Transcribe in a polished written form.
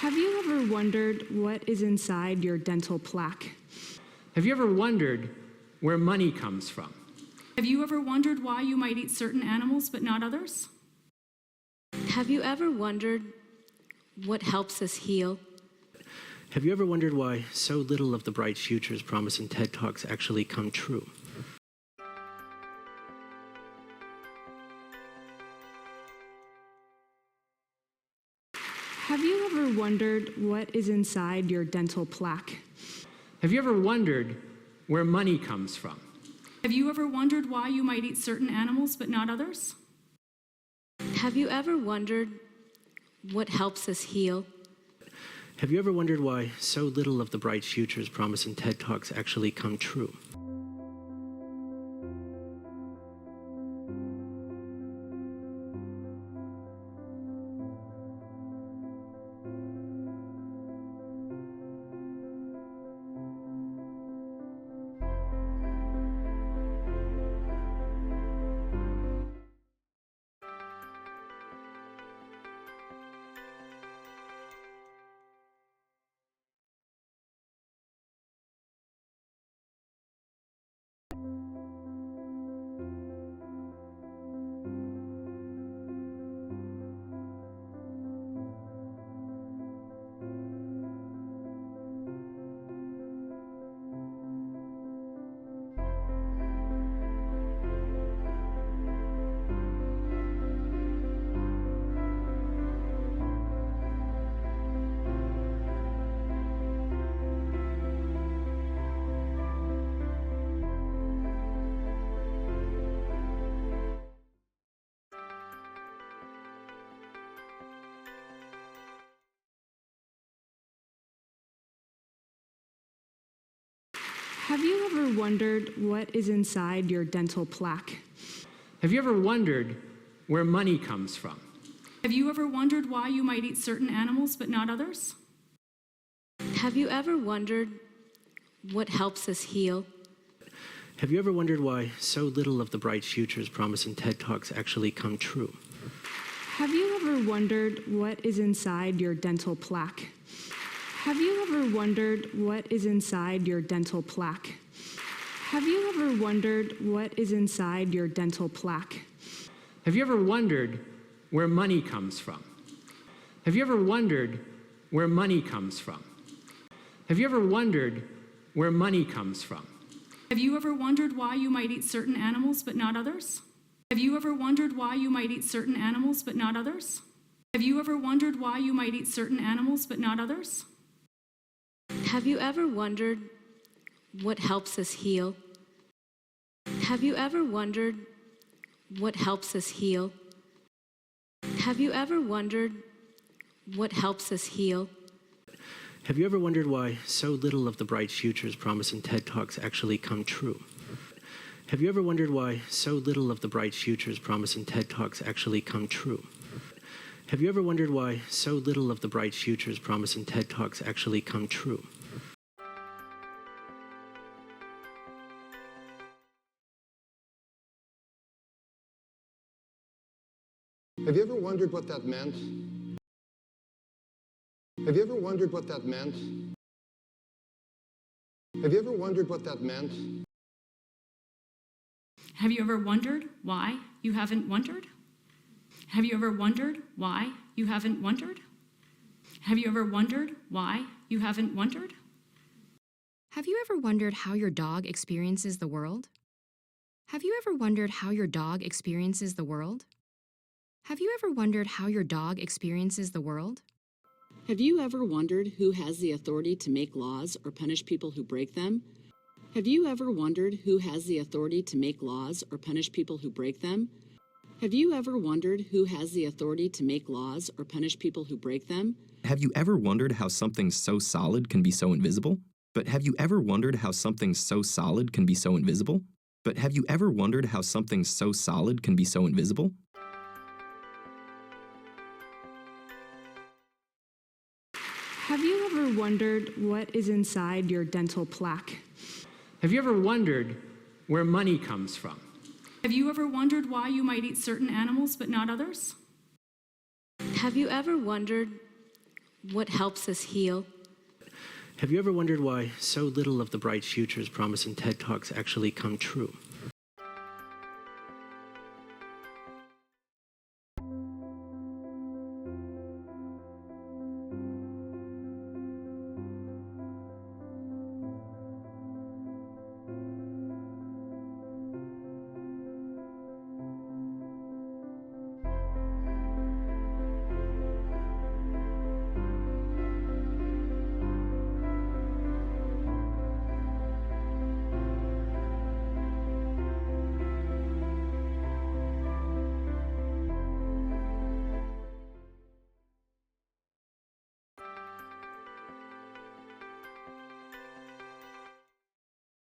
Have you ever wondered what is inside your dental plaque? Have you ever wondered where money comes from? Have you ever wondered why you might eat certain animals but not others? Have you ever wondered what helps us heal? Have you ever wondered why so little of the bright futures promised in TED Talks actually come true? Have you ever wondered what is inside your dental plaque? Have you ever wondered where money comes from? Have you ever wondered why you might eat certain animals but not others? Have you ever wondered what helps us heal? Have you ever wondered why so little of the bright futures promised in TED Talks actually come true? Have you ever wondered what is inside your dental plaque? Have you ever wondered where money comes from? Have you ever wondered why you might eat certain animals but not others? Have you ever wondered what helps us heal? Have you ever wondered why so little of the bright futures promised in TED Talks actually come true? Have you ever wondered what is inside your dental plaque? Have you ever wondered what is inside your dental plaque? Have you ever wondered what is inside your dental plaque? Have you ever wondered where money comes from? Have you ever wondered where money comes from? Have you ever wondered where money comes from? Have you ever wondered why you might eat certain animals but not others? Have you ever wondered why you might eat certain animals but not others? Have you ever wondered why you might eat certain animals but not others? Have you ever wondered what helps us heal? Have you ever wondered what helps us heal? Have you ever wondered what helps us heal? Have you ever wondered why so little of the bright futures promised in TED Talks actually come true? Have you ever wondered why so little of the bright futures promised in TED Talks actually come true? Have you ever wondered why so little of the bright futures promised in TED Talks actually come true? Have you ever wondered what that meant? Have you ever wondered what that meant? Have you ever wondered what that meant? Have you ever wondered why you haven't wondered? Have you ever wondered why you haven't wondered? Have you ever wondered why you haven't wondered? Have you ever wondered how your dog experiences the world? Have you ever wondered how your dog experiences the world? Have you ever wondered how your dog experiences the world? Have you ever wondered who has the authority to make laws or punish people who break them? Have you ever wondered who has the authority to make laws or punish people who break them? Have you ever wondered who has the authority to make laws or punish people who break them? Have you ever wondered how something so solid can be so invisible? But have you ever wondered how something so solid can be so invisible? But have you ever wondered how something so solid can be so invisible? Have you ever wondered what is inside your dental plaque? Have you ever wondered where money comes from? Have you ever wondered why you might eat certain animals but not others? Have you ever wondered what helps us heal? Have you ever wondered why so little of the bright futures promised in TED Talks actually come true?